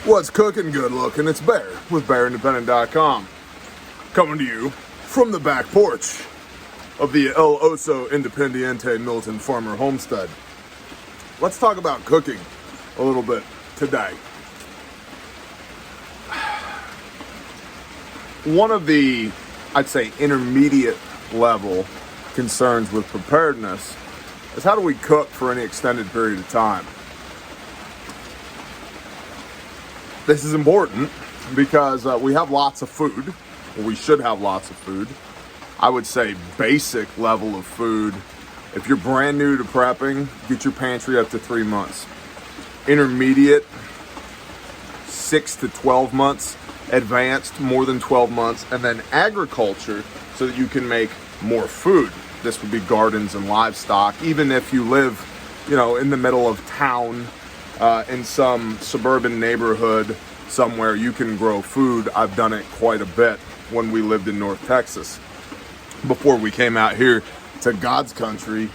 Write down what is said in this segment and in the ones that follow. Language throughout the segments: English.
What's cooking good looking? It's Bear with BearIndependent.com. Coming to you from the back porch of the El Oso Independiente Militant Farmer Homestead. Let's talk about cooking a little bit today. One of the, I'd say, intermediate level concerns with preparedness is how do we cook for any extended period of time? This is important because we have lots of food, or we should have lots of food. I would say basic level of food. If you're brand new to prepping, get your pantry up to 3 months. Intermediate, 6 to 12 months. Advanced, more than 12 months. And then agriculture, so that you can make more food. This would be gardens and livestock. Even if you live, in the middle of town, in some suburban neighborhood somewhere, you can grow food. I've done it quite a bit when we lived in North Texas. Before we came out here to God's country,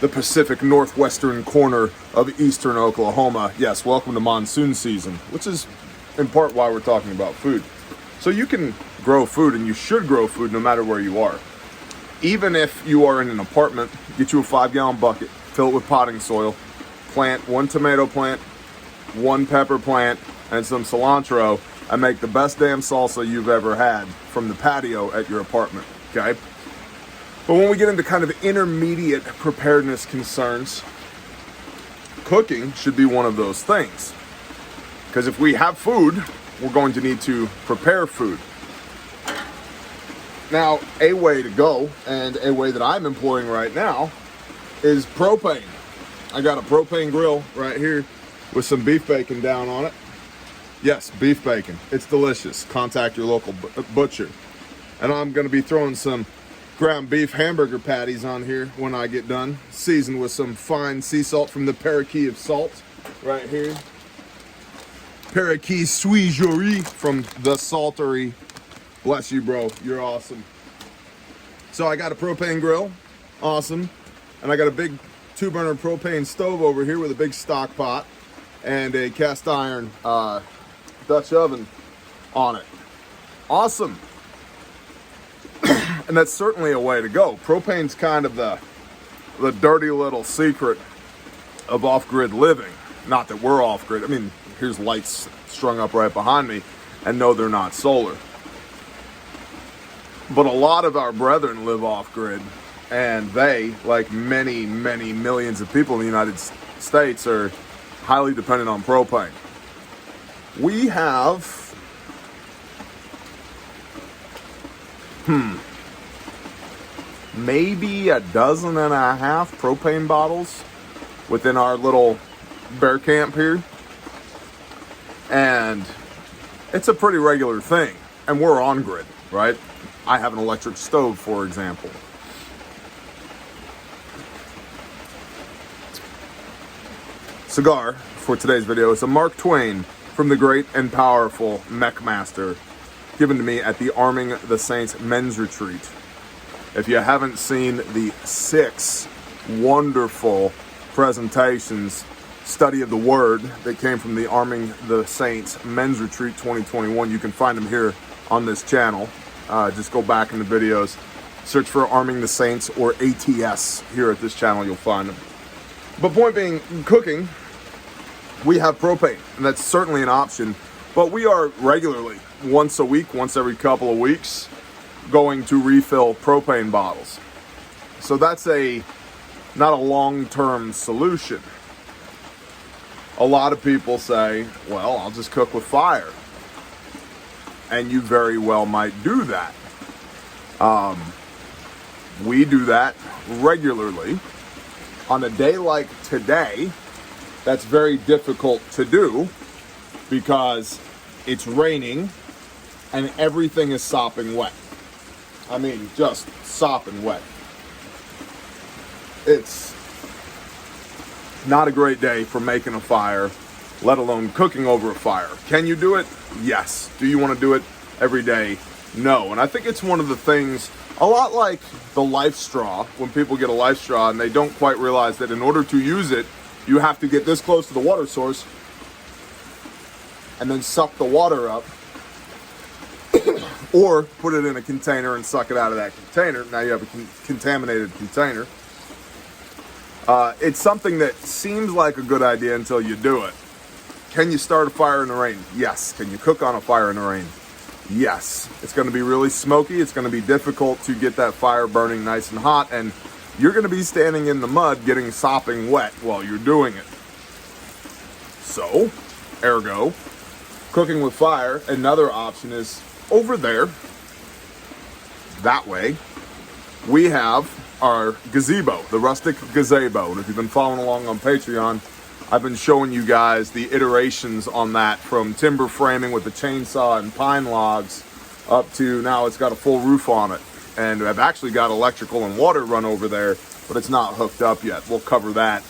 the Pacific Northwestern corner of eastern Oklahoma. Yes, welcome to monsoon season, which is in part why we're talking about food. So you can grow food, and you should grow food no matter where you are. Even if you are in an apartment, get you a 5-gallon bucket, fill it with potting soil, plant 1 tomato plant, 1 pepper plant, and some cilantro, and make the best damn salsa you've ever had from the patio at your apartment, okay? But when we get into kind of intermediate preparedness concerns, cooking should be one of those things. Because if we have food, we're going to need to prepare food. Now, a way to go, and a way that I'm employing right now, is propane. I got a propane grill right here with some beef bacon down on it. Yes, beef bacon. It's delicious. Contact your local butcher. And I'm going to be throwing some ground beef hamburger patties on here when I get done. Seasoned with some fine sea salt from the Parakeet of Salt right here. Parakeet Suijorie from the Saltery. Bless you, bro. You're awesome. So I got a propane grill. Awesome. And I got a big 2-burner propane stove over here with a big stock pot and a cast iron Dutch oven on it. Awesome. And that's certainly a way to go. Propane's kind of the dirty little secret of off-grid living. Not that we're off-grid. I mean, here's lights strung up right behind me, and no, they're not solar. But a lot of our brethren live off-grid, and they, like many, many millions of people in the United States, are highly dependent on propane. We have maybe 12.5 propane bottles within our little bear camp here. And it's a pretty regular thing. And we're on grid, right? I have an electric stove, for example. Cigar for today's video is a Mark Twain from the great and powerful Mech Master, given to me at the Arming the Saints men's retreat. If you haven't seen the 6 wonderful presentations, study of the word, that came from the Arming the Saints men's retreat 2021, you can find them here on this channel. Just go back in the videos, search for Arming the Saints or ATS here at this channel, you'll find them. But point being, cooking, we have propane, and that's certainly an option, but we are regularly, once a week, once every couple of weeks, going to refill propane bottles. So that's not a long-term solution. A lot of people say, well, I'll just cook with fire. And you very well might do that. We do that regularly. On a day like today, that's very difficult to do because it's raining and everything is sopping wet. I mean, just sopping wet. It's not a great day for making a fire, let alone cooking over a fire. Can you do it? Yes. Do you want to do it every day? No. And I think it's one of the things, a lot like the life straw, when people get a life straw and they don't quite realize that in order to use it, you have to get this close to the water source and then suck the water up, or put it in a container and suck it out of that container. Now you have a contaminated container. It's something that seems like a good idea until you do it. Can you start a fire in the rain? Yes. Can you cook on a fire in the rain? Yes. It's going to be really smoky. It's going to be difficult to get that fire burning nice and hot, and you're going to be standing in the mud getting sopping wet while you're doing it. So, ergo, cooking with fire, another option is over there. That way, we have our gazebo, the rustic gazebo. And if you've been following along on Patreon, I've been showing you guys the iterations on that, from timber framing with the chainsaw and pine logs up to now it's got a full roof on it. And I've actually got electrical and water run over there, but it's not hooked up yet. We'll cover that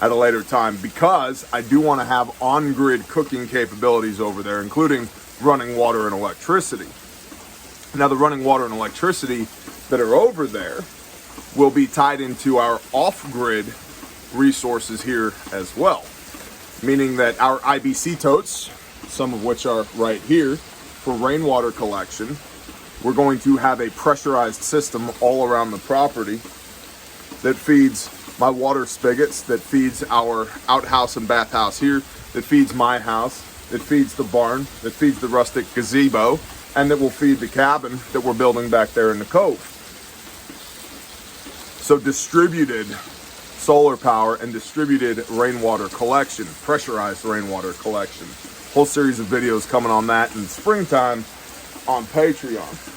at a later time, because I do want to have on-grid cooking capabilities over there, including running water and electricity. Now, the running water and electricity that are over there will be tied into our off-grid resources here as well, meaning that our IBC totes, some of which are right here, for rainwater collection, we're going to have a pressurized system all around the property that feeds my water spigots, that feeds our outhouse and bathhouse here, that feeds my house, that feeds the barn, that feeds the rustic gazebo, and that will feed the cabin that we're building back there in the cove. So distributed solar power and distributed rainwater collection, pressurized rainwater collection. Whole series of videos coming on that in springtime on Patreon.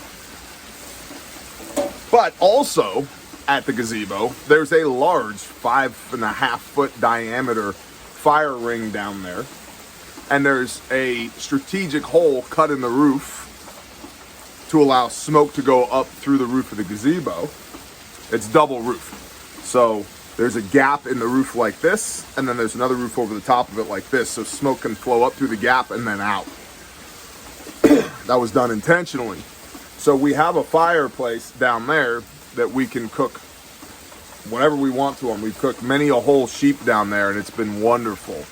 But also at the gazebo, there's a large 5.5 foot diameter fire ring down there. And there's a strategic hole cut in the roof to allow smoke to go up through the roof of the gazebo. It's double roof. So there's a gap in the roof like this, and then there's another roof over the top of it like this, so smoke can flow up through the gap and then out. That was done intentionally. So we have a fireplace down there that we can cook whatever we want to on. We've cooked many a whole sheep down there, and it's been wonderful.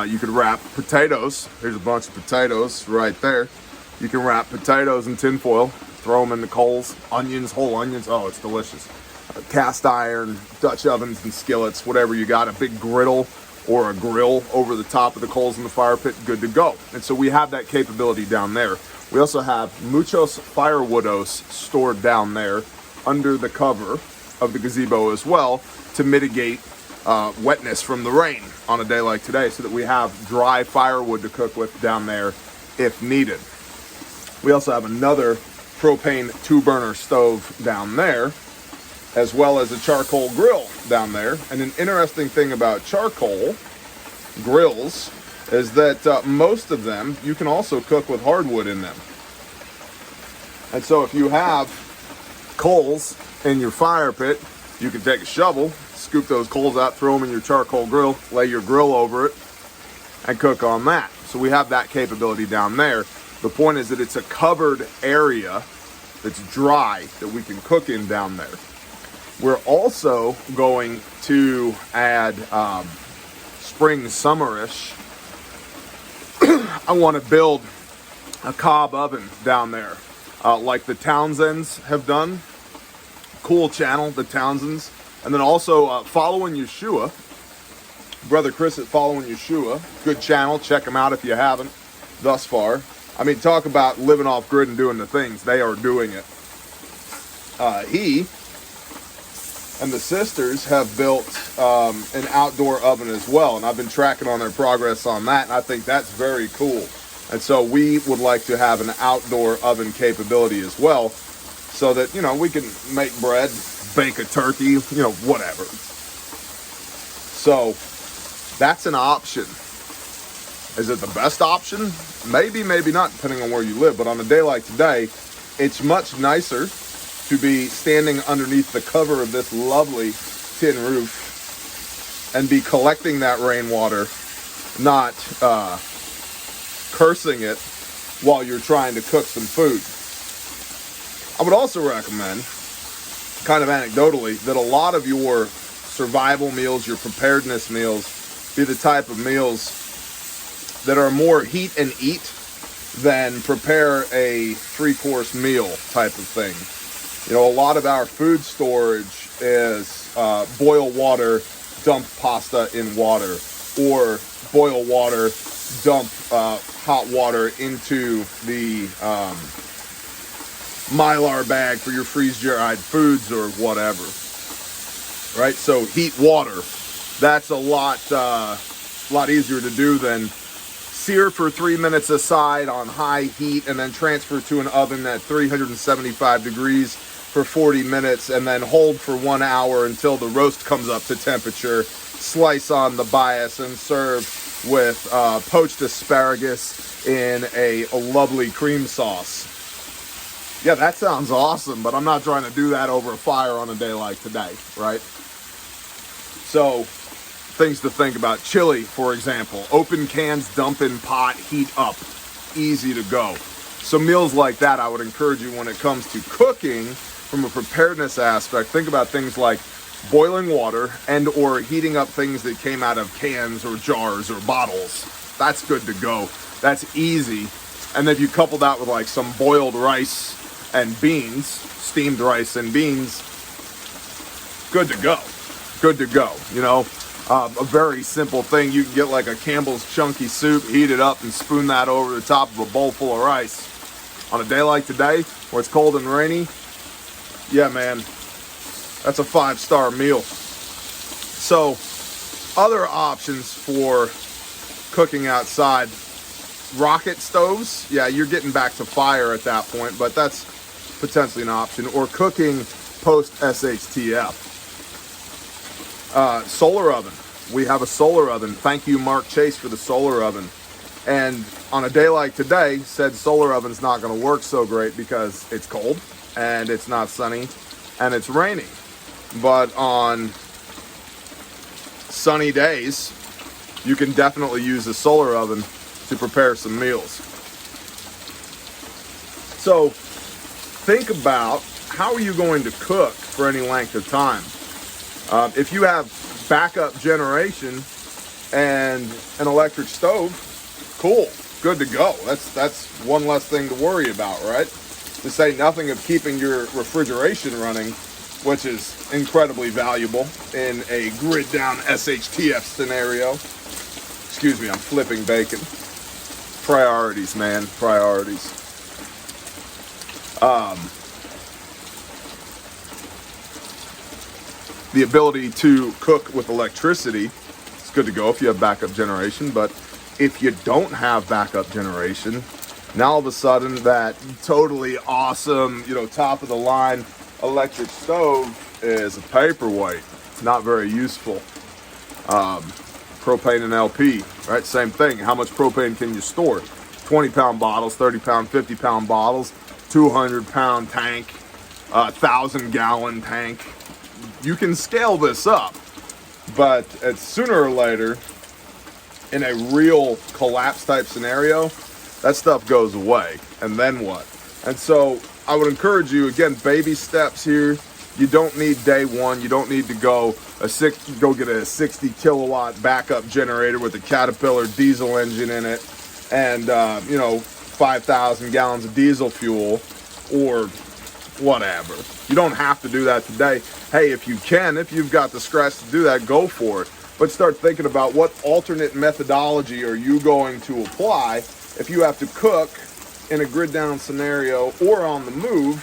You could wrap potatoes. Here's a bunch of potatoes right there. You can wrap potatoes in tin foil, throw them in the coals, onions, whole onions. Oh, it's delicious. Cast iron, Dutch ovens and skillets, whatever you got, a big griddle or a grill over the top of the coals in the fire pit, good to go. And so we have that capability down there. We also have muchos firewoodos stored down there under the cover of the gazebo as well, to mitigate wetness from the rain on a day like today, so that we have dry firewood to cook with down there if needed. We also have another propane 2-burner stove down there, as well as a charcoal grill down there. And an interesting thing about charcoal grills is that most of them, you can also cook with hardwood in them. And so if you have coals in your fire pit, you can take a shovel, scoop those coals out, throw them in your charcoal grill, lay your grill over it, and cook on that. So we have that capability down there. The point is that it's a covered area that's dry that we can cook in down there. We're also going to add spring, summerish. I want to build a cob oven down there, like the Townsends have done. Cool channel, the Townsends. And then also Following Yeshua, Brother Chris at Following Yeshua. Good channel, check him out if you haven't thus far. I mean, talk about living off grid and doing the things. They are doing it. He and the sisters have built an outdoor oven as well, and I've been tracking on their progress on that, and I think that's very cool. And so we would like to have an outdoor oven capability as well, so that, you know, we can make bread, bake a turkey, you know, whatever. So that's an option. Is it the best option? Maybe, maybe not, depending on where you live. But on a day like today, it's much nicer to be standing underneath the cover of this lovely tin roof and be collecting that rainwater, not cursing it while you're trying to cook some food. I would also recommend, kind of anecdotally, that a lot of your survival meals, your preparedness meals, be the type of meals that are more heat and eat than prepare a 3-course meal type of thing. You know, a lot of our food storage is boil water, dump pasta in water, or boil water, dump hot water into the Mylar bag for your freeze-dried foods or whatever, right? So heat water, that's a lot easier to do than sear for 3 minutes aside on high heat and then transfer to an oven at 375 degrees for 40 minutes and then hold for 1 hour until the roast comes up to temperature, slice on the bias and serve with poached asparagus in a lovely cream sauce. Yeah, that sounds awesome, but I'm not trying to do that over a fire on a day like today, right? So, things to think about. Chili, for example. Open cans, dump in pot, heat up. Easy to go. So meals like that, I would encourage you when it comes to cooking from a preparedness aspect, think about things like boiling water and or heating up things that came out of cans or jars or bottles. That's good to go. That's easy. And then if you couple that with like some boiled rice and beans, steamed rice and beans, good to go. Good to go, you know. A very simple thing, you can get like a Campbell's chunky soup, heat it up and spoon that over the top of a bowl full of rice. On a day like today, where it's cold and rainy, yeah man, that's a 5-star meal. So, other options for cooking outside, rocket stoves, yeah, you're getting back to fire at that point, but that's potentially an option, or cooking post SHTF. Solar oven. We have a solar oven. Thank you, Mark Chase, for the solar oven. And on a day like today, said solar oven's not going to work so great because it's cold and it's not sunny and it's raining. But on sunny days, you can definitely use a solar oven to prepare some meals. So think about how are you going to cook for any length of time. If you have backup generation and an electric stove, cool, good to go. That's one less thing to worry about, right? To say nothing of keeping your refrigeration running, which is incredibly valuable in a grid down SHTF scenario. Excuse me, I'm flipping bacon. Priorities, man, priorities. The ability to cook with electricity is good to go if you have backup generation, but if you don't have backup generation, now all of a sudden that totally awesome, you know, top of the line electric stove is a paperweight. It's not very useful. Propane and LP, right? Same thing. How much propane can you store? 20-pound bottles, 30-pound, 50-pound bottles, 200-pound tank, 1,000-gallon tank. You can scale this up, but sooner or later, in a real collapse type scenario, that stuff goes away. And then what? And so I would encourage you, again, baby steps here. You don't need day one. You don't need to go get a 60 kilowatt backup generator with a Caterpillar diesel engine in it and, 5,000 gallons of diesel fuel or whatever. You don't have to do that today. Hey, if you can, if you've got the scratch to do that, go for it. But start thinking about what alternate methodology are you going to apply if you have to cook in a grid down scenario or on the move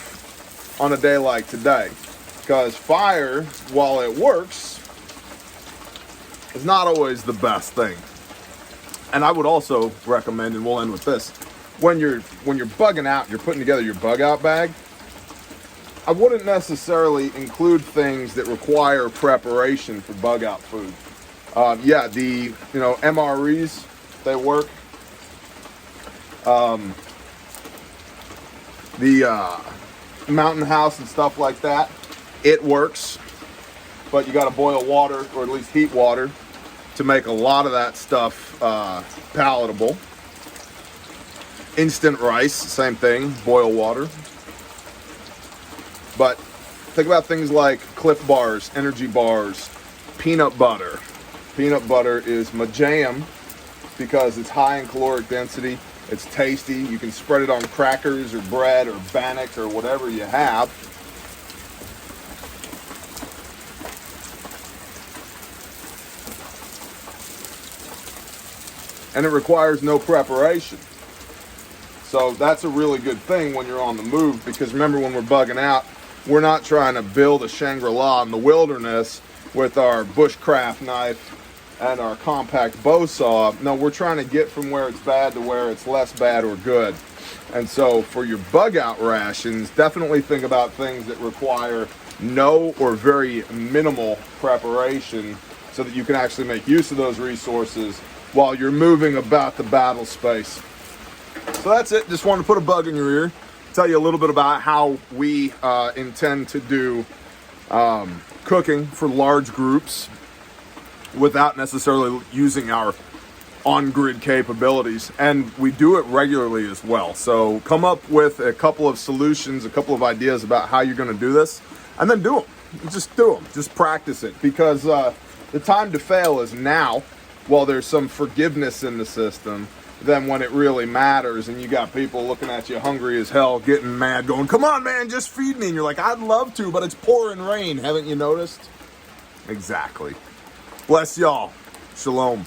on a day like today. Because fire, while it works, is not always the best thing. And I would also recommend, and we'll end with this, when you're bugging out, you're putting together your bug out bag, I wouldn't necessarily include things that require preparation for bug out food. The MREs, they work. The mountain house and stuff like that, it works. But you got to boil water, or at least heat water, to make a lot of that stuff palatable. Instant rice, same thing, boil water. But think about things like Cliff Bars, energy bars, peanut butter. Peanut butter is my jam because it's high in caloric density. It's tasty. You can spread it on crackers or bread or bannock or whatever you have. And it requires no preparation. So that's a really good thing when you're on the move, because remember, when we're bugging out, we're not trying to build a Shangri-La in the wilderness with our bushcraft knife and our compact bow saw. No, we're trying to get from where it's bad to where it's less bad or good. And so for your bug out rations, definitely think about things that require no or very minimal preparation so that you can actually make use of those resources while you're moving about the battle space. So that's it. Just wanted to put a bug in your ear, tell you a little bit about how we intend to do cooking for large groups without necessarily using our on-grid capabilities. And we do it regularly as well. So come up with a couple of solutions, a couple of ideas about how you're going to do this, and then do them. Just do them. Just practice it, because the time to fail is now, while there's some forgiveness in the system, than when it really matters and you got people looking at you hungry as hell, getting mad, going, come on, man, just feed me. And you're like, I'd love to, but it's pouring rain. Haven't you noticed? Exactly. Bless y'all. Shalom.